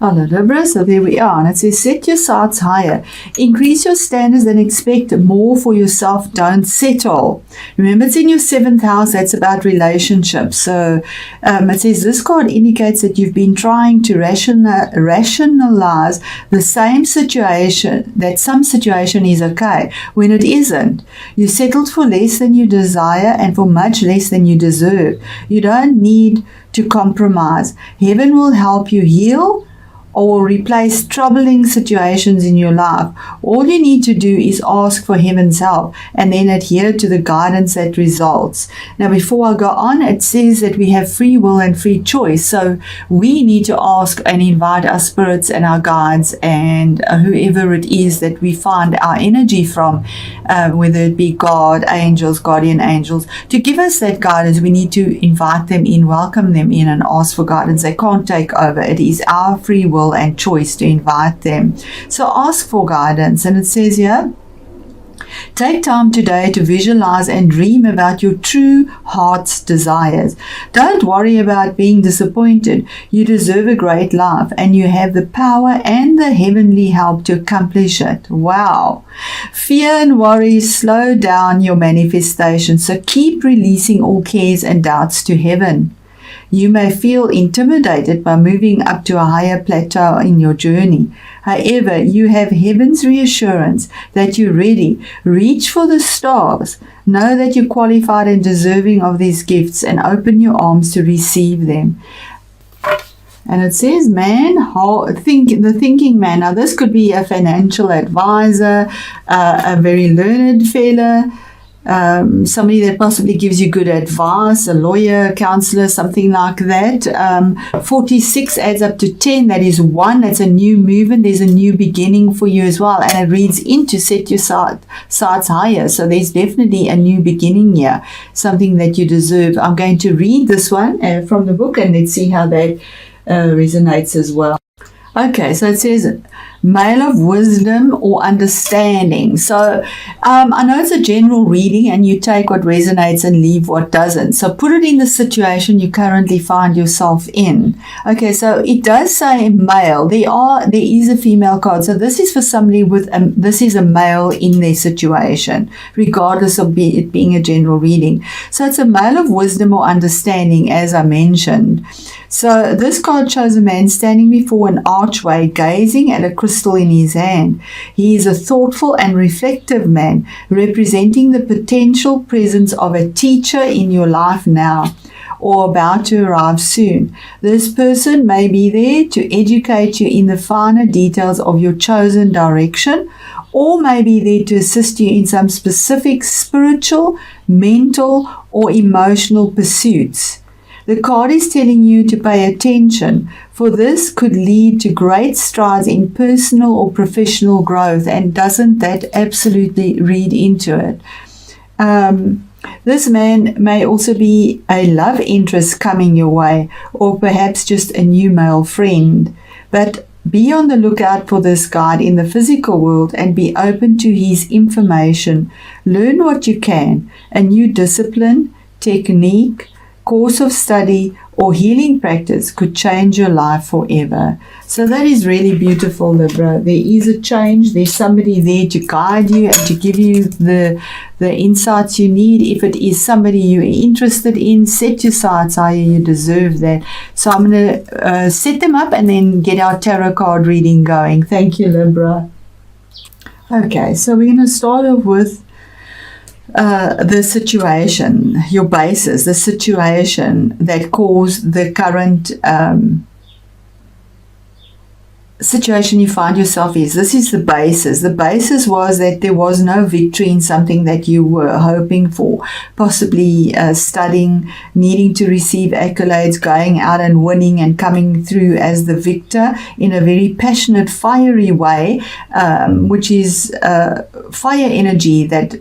Hello, Libra. So there we are. And it says, set your sights higher. Increase your standards and expect more for yourself. Don't settle. Remember, it's in your 7th house. That's about relationships. So it says this card indicates that you've been trying to rationalize the same situation, that some situation is okay when it isn't. You settled for less than you desire and for much less than you deserve. You don't need to compromise. Heaven will help you heal or replace troubling situations in your life. All you need to do is ask for heaven's help and then adhere to the guidance that results. Now, before I go on, it says that we have free will and free choice. So we need to ask and invite our spirits and our guides and whoever it is that we find our energy from, whether it be God, angels, guardian angels, to give us that guidance. We need to invite them in, welcome them in, and ask for guidance. They can't take over. It is our free will and choice to invite them. So ask for guidance. And it says here, take time today to visualize and dream about your true heart's desires. Don't worry about being disappointed. You deserve a great life and you have the power and the heavenly help to accomplish it. Wow. Fear and worry slow down your manifestation. So keep releasing all cares and doubts to heaven. You may feel intimidated by moving up to a higher plateau in your journey. However, you have heaven's reassurance that you're ready. Reach for the stars. Know that you're qualified and deserving of these gifts and open your arms to receive them. And it says, the thinking man. Now, this could be a financial advisor, a very learned fella, somebody that possibly gives you good advice, a lawyer, counselor, something like that. 46 adds up to 10. That is 1. That's a new movement. There's a new beginning for you as well. And it reads into set your sights higher. So there's definitely a new beginning here, something that you deserve. I'm going to read this one from the book and let's see how that resonates as well. Okay, so it says, male of wisdom or understanding. So I know it's a general reading and you take what resonates and leave what doesn't. So put it in the situation you currently find yourself in. Okay, so it does say male. There is a female card. So this is for somebody this is a male in their situation, regardless of it being a general reading. So it's a male of wisdom or understanding, as I mentioned. So this card shows a man standing before an archway, gazing at a crystal in his hand. He is a thoughtful and reflective man, representing the potential presence of a teacher in your life now, or about to arrive soon. This person may be there to educate you in the finer details of your chosen direction, or may be there to assist you in some specific spiritual, mental, or emotional pursuits. The card is telling you to pay attention, for this could lead to great strides in personal or professional growth. And doesn't that absolutely read into it? This man may also be a love interest coming your way, or perhaps just a new male friend. But be on the lookout for this guide in the physical world and be open to his information. Learn what you can. A new discipline, technique, course of study, or healing practice could change your life forever. So that is really beautiful, Libra. There is a change. There's somebody there to guide you and to give you the insights you need. If it is somebody you're interested in, set your sights higher. You deserve that. So I'm going to set them up and then get our tarot card reading going. Thank you, Libra. Okay, so we're going to start off with the situation, your basis, the situation that caused the current situation you find yourself in. This is the basis. The basis was that there was no victory in something that you were hoping for, possibly studying, needing to receive accolades, going out and winning and coming through as the victor in a very passionate, fiery way, which is fire energy, that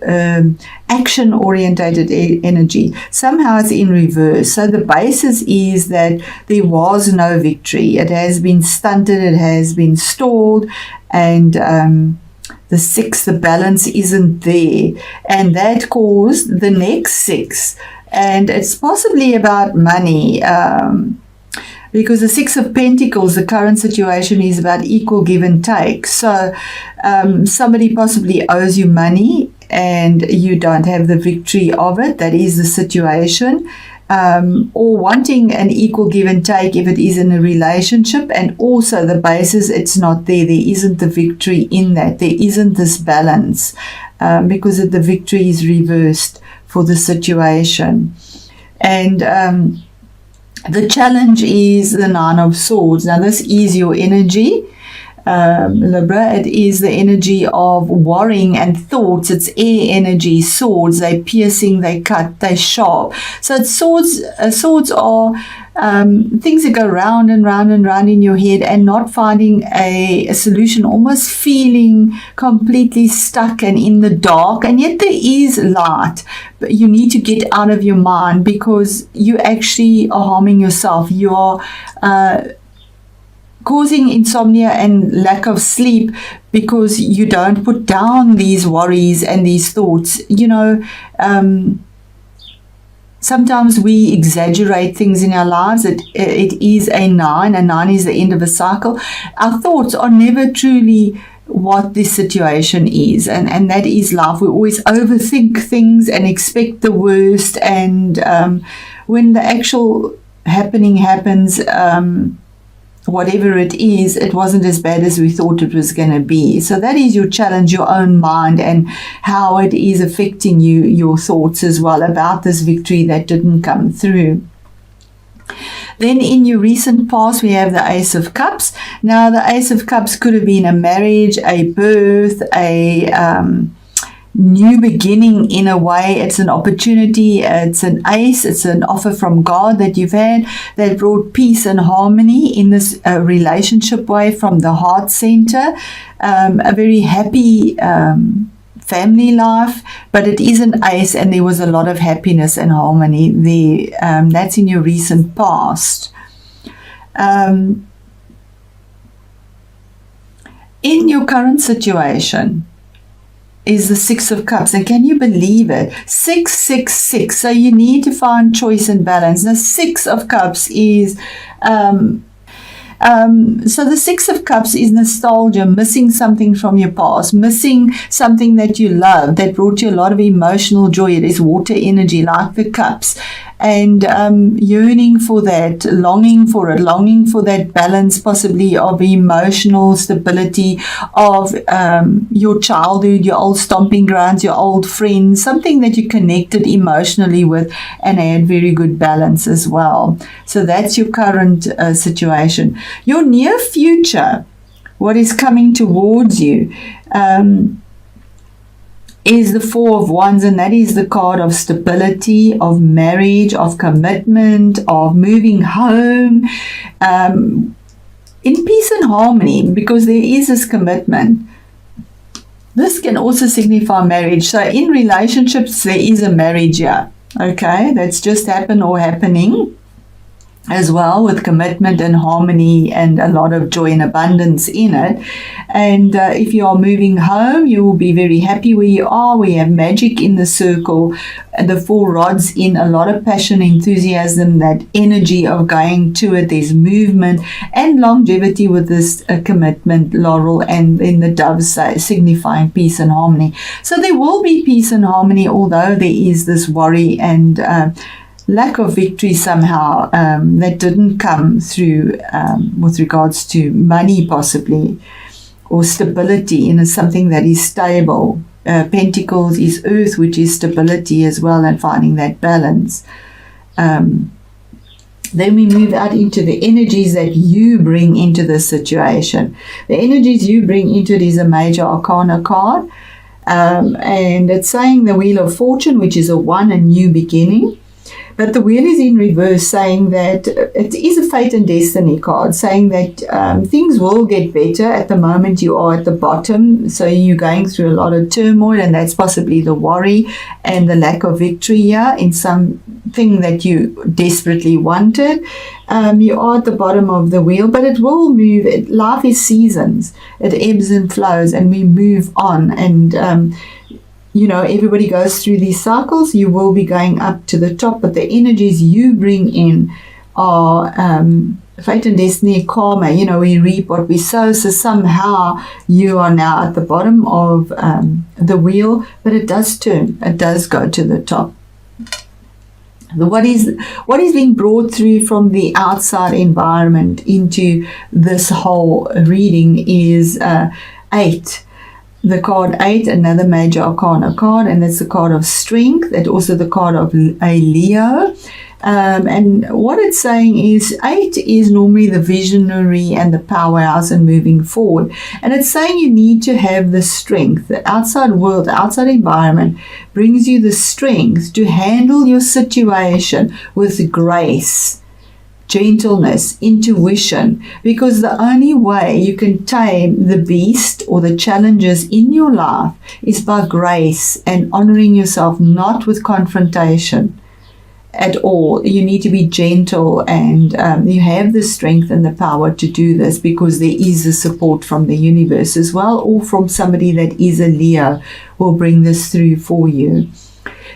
action-orientated energy. Somehow it's in reverse. So the basis is that there was no victory. It has been stunted, it has been stalled, and the 6, the balance isn't there. And that caused the next 6. And it's possibly about money. Because the Six of Pentacles, the current situation is about equal give and take. So somebody possibly owes you money and you don't have the victory of it. That is the situation. Or wanting an equal give and take if it is in a relationship, and also the basis, it's not there. There isn't the victory in that. There isn't this balance because the victory is reversed for the situation. And the challenge is the Nine of Swords. Now, this is your energy, Libra. It is the energy of worrying and thoughts. It's air energy. Swords, they piercing, they cut, they sharp. So it's swords. Swords are things that go round and round and round in your head, and not finding a solution, almost feeling completely stuck and in the dark. And yet there is light, but you need to get out of your mind because you actually are harming yourself. You are causing insomnia and lack of sleep because you don't put down these worries and these thoughts. Sometimes we exaggerate things in our lives. It is a 9. A 9 is the end of a cycle. Our thoughts are never truly what this situation is, and that is life. We always overthink things and expect the worst, and when the actual happening happens, whatever it is, it wasn't as bad as we thought it was going to be. So that is your challenge, your own mind, and how it is affecting you, your thoughts as well about this victory that didn't come through. Then in your recent past, we have the Ace of Cups. Now, the Ace of Cups could have been a marriage, a birth, a new beginning in a way. It's an opportunity. It's an ace. It's an offer from God that you've had that brought peace and harmony in this relationship way from the heart center. A very happy family life, but it is an ace, and there was a lot of happiness and harmony there. That's in your recent past. In your current situation is the Six of Cups, and can you believe it? 666. So you need to find choice and balance. The Six of Cups is so the Six of Cups is nostalgia, missing something from your past, missing something that you love, that brought you a lot of emotional joy. It is water energy, like the cups, and yearning for that, longing for it, longing for that balance, possibly of emotional stability, of your childhood, your old stomping grounds, your old friends, something that you connected emotionally with and had very good balance as well. So that's your current situation. Your near future, what is coming towards you, is the Four of Wands, and that is the card of stability, of marriage, of commitment, of moving home, in peace and harmony, because there is this commitment. This can also signify marriage. So in relationships, there is a marriage here, okay, that's just happened or happening as well, with commitment and harmony and a lot of joy and abundance in it. And if you are moving home, you will be very happy where you are. We have magic in the circle, the Four Rods in, a lot of passion, enthusiasm, that energy of going to it. There's movement and longevity with this commitment, laurel, and then the doves signifying peace and harmony. So there will be peace and harmony, although there is this worry and lack of victory somehow that didn't come through with regards to money possibly, or stability in something that is stable. Pentacles is earth, which is stability as well, and finding that balance. Then we move out into the energies that you bring into this situation. The energies you bring into it is a major arcana card, and it's saying the Wheel of Fortune, which is a 1, a new beginning. But the wheel is in reverse, saying that it is a fate and destiny card, saying that things will get better. At the moment, you are at the bottom, so you're going through a lot of turmoil, and that's possibly the worry and the lack of victory here in something that you desperately wanted. You are at the bottom of the wheel, but it will move. Life is seasons. It ebbs and flows, and we move on. And everybody goes through these cycles. You will be going up to the top, but the energies you bring in are fate and destiny, karma, we reap what we sow. So somehow you are now at the bottom of the wheel, but it does turn. It does go to the top. What is being brought through from the outside environment into this whole reading is 8. The card 8, another major arcana card, and that's the card of strength. That's also the card of a Leo. And what it's saying is 8 is normally the visionary and the powerhouse and moving forward. And it's saying you need to have the strength. The outside world, the outside environment brings you the strength to handle your situation with grace, gentleness, intuition, because the only way you can tame the beast or the challenges in your life is by grace and honoring yourself, not with confrontation at all. You need to be gentle, and you have the strength and the power to do this because there is the support from the universe as well, or from somebody that is a Leo will bring this through for you.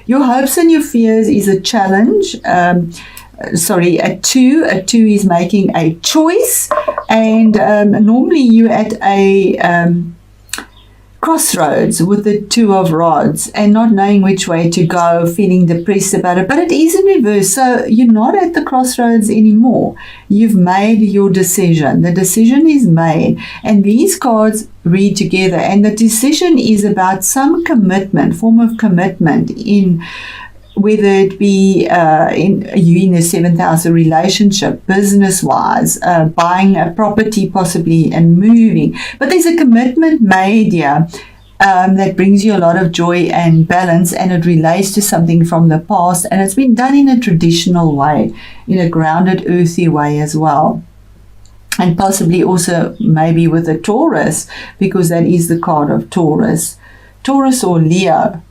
Your hopes and your fears is a challenge. A 2 is making a choice, and normally you're at a crossroads with the 2 of rods and not knowing which way to go, feeling depressed about it, but it is in reverse. So you're not at the crossroads anymore. You've made your decision. The decision is made, and these cards read together, and the decision is about some commitment, form of commitment, in whether it be in the 7th house, a relationship, business-wise, buying a property possibly and moving. But there's a commitment made here that brings you a lot of joy and balance, and it relates to something from the past, and it's been done in a traditional way, in a grounded, earthy way as well. And possibly also maybe with a Taurus, because that is the card of Taurus or Leo.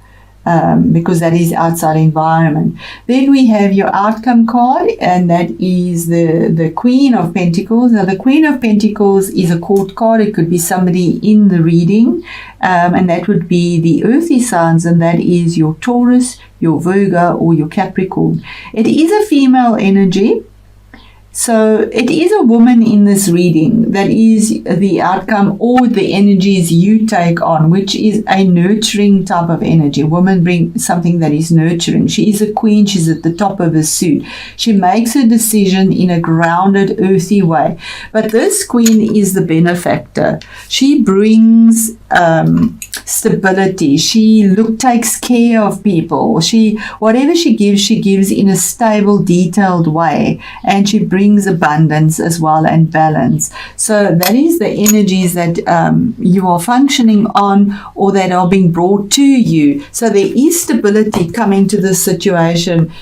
Because that is outside environment. Then we have your outcome card, and that is the Queen of Pentacles. Now, the Queen of Pentacles is a court card. It could be somebody in the reading, and that would be the earthy signs, and that is your Taurus, your Virgo, or your Capricorn. It is a female energy. So it is a woman in this reading that is the outcome, or the energies you take on, which is a nurturing type of energy. Women bring something that is nurturing. She is a queen. She's at the top of her suit. She makes a decision in a grounded, earthy way. But this queen is the benefactor. She brings stability. She takes care of people. Whatever she gives in a stable, detailed way, and she brings abundance as well and balance. So that is the energies that you are functioning on, or that are being brought to you. So there is stability coming to this situation.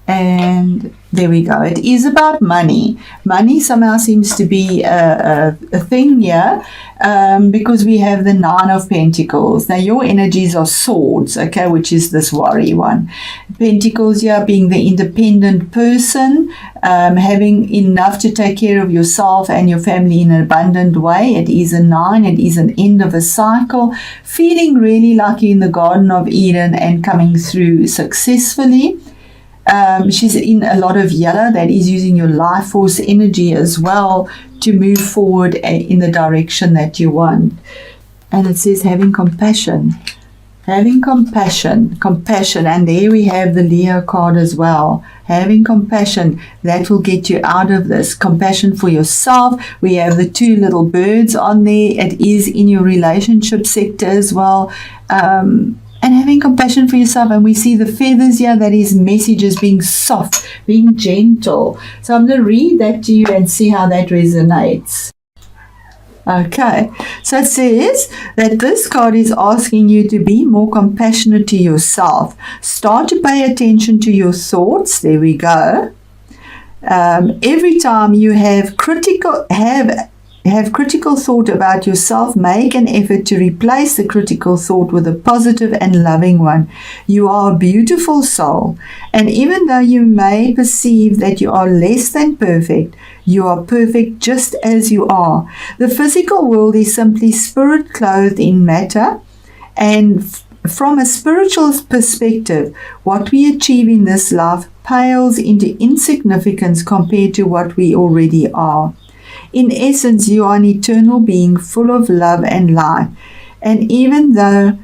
And there we go. It is about money. Money somehow seems to be a thing here, because we have the 9 of Pentacles. Now, your energies are swords, okay, which is this worry one. Pentacles here being the independent person, having enough to take care of yourself and your family in an abundant way. It is a 9. It is an end of a cycle. Feeling really like you're in the Garden of Eden and coming through successfully. She's in a lot of yellow. That is using your life force energy as well to move forward in the direction that you want. And it says having compassion. Having compassion. And there we have the Leo card as well. Having compassion, that will get you out of this. Compassion for yourself. We have the 2 little birds on there. It is in your relationship sector as well. And having compassion for yourself. And we see the feathers here. That is messages being soft, being gentle. So I'm going to read that to you and see how that resonates. Okay, so it says that this card is asking you to be more compassionate to yourself. Start to pay attention to your thoughts. There we go. Every time you have critical thought about yourself, make an effort to replace the critical thought with a positive and loving one. You are a beautiful soul, and even though you may perceive that you are less than perfect, you are perfect just as you are. The physical world is simply spirit clothed in matter, and from a spiritual perspective, what we achieve in this life pales into insignificance compared to what we already are. In essence, you are an eternal being full of love and light. And even though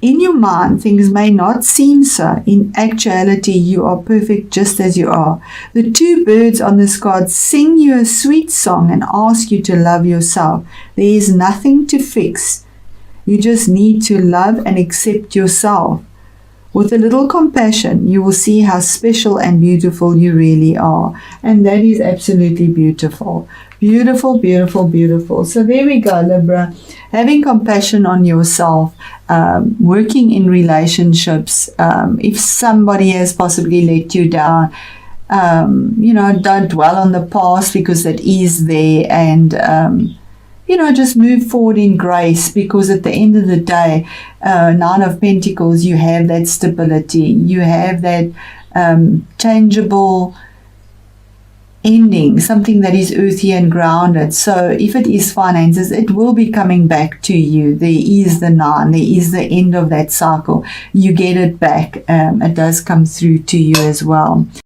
in your mind things may not seem so, in actuality you are perfect just as you are. The two birds on this card sing you a sweet song and ask you to love yourself. There is nothing to fix. You just need to love and accept yourself. With a little compassion, you will see how special and beautiful you really are. And that is absolutely beautiful. Beautiful, beautiful, beautiful. So there we go, Libra. Having compassion on yourself, working in relationships. If somebody has possibly let you down, don't dwell on the past because that is there, and just move forward in grace, because at the end of the day, Nine of Pentacles, you have that stability, you have that changeable ending, something that is earthy and grounded. So if it is finances, it will be coming back to you. There is the 9, there is the end of that cycle. You get it back. It does come through to you as well.